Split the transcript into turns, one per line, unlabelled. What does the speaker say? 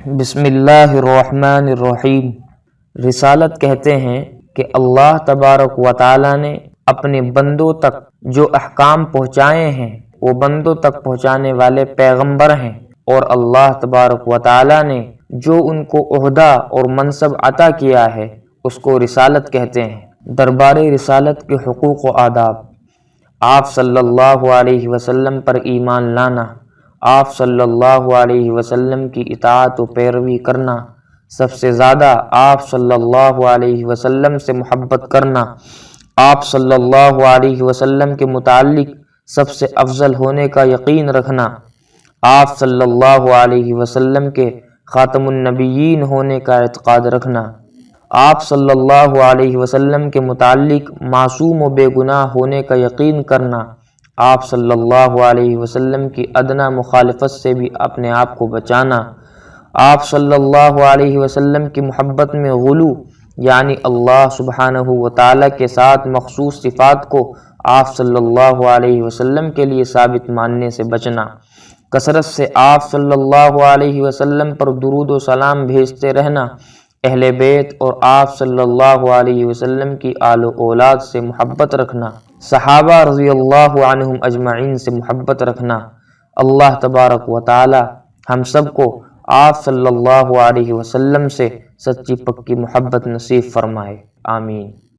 بسم اللہ الرحمن الرحیم۔ رسالت کہتے ہیں کہ اللہ تبارک و تعالی نے اپنے بندوں تک جو احکام پہنچائے ہیں وہ بندوں تک پہنچانے والے پیغمبر ہیں، اور اللہ تبارک و تعالی نے جو ان کو عہدہ اور منصب عطا کیا ہے اس کو رسالت کہتے ہیں۔ دربار رسالت کے حقوق و آداب: آپ صلی اللہ علیہ وسلم پر ایمان لانا، آپ صلی اللہ علیہ وسلم کی اطاعت و پیروی کرنا، سب سے زیادہ آپ صلی اللہ علیہ وسلم سے محبت کرنا، آپ صلی اللہ علیہ وسلم کے متعلق سب سے افضل ہونے کا یقین رکھنا، آپ صلی اللہ علیہ وسلم کے خاتم النبیین ہونے کا اعتقاد رکھنا، آپ صلی اللہ علیہ وسلم کے متعلق معصوم و بے گناہ ہونے کا یقین کرنا، آپ صلی اللہ علیہ وسلم کی ادنیٰ مخالفت سے بھی اپنے آپ کو بچانا، آپ صلی اللہ علیہ وسلم کی محبت میں غلو یعنی اللہ سبحانہ و تعالیٰ کے ساتھ مخصوص صفات کو آپ صلی اللہ علیہ وسلم کے لیے ثابت ماننے سے بچنا، کثرت سے آپ صلی اللہ علیہ وسلم پر درود و سلام بھیجتے رہنا، اہل بیت اور آپ صلی اللہ علیہ وسلم کی آل و اولاد سے محبت رکھنا، صحابہ رضی اللہ عنہم اجمعین سے محبت رکھنا۔ اللہ تبارک و تعالی ہم سب کو آپ صلی اللہ علیہ وسلم سے سچی پکی محبت نصیب فرمائے، آمین۔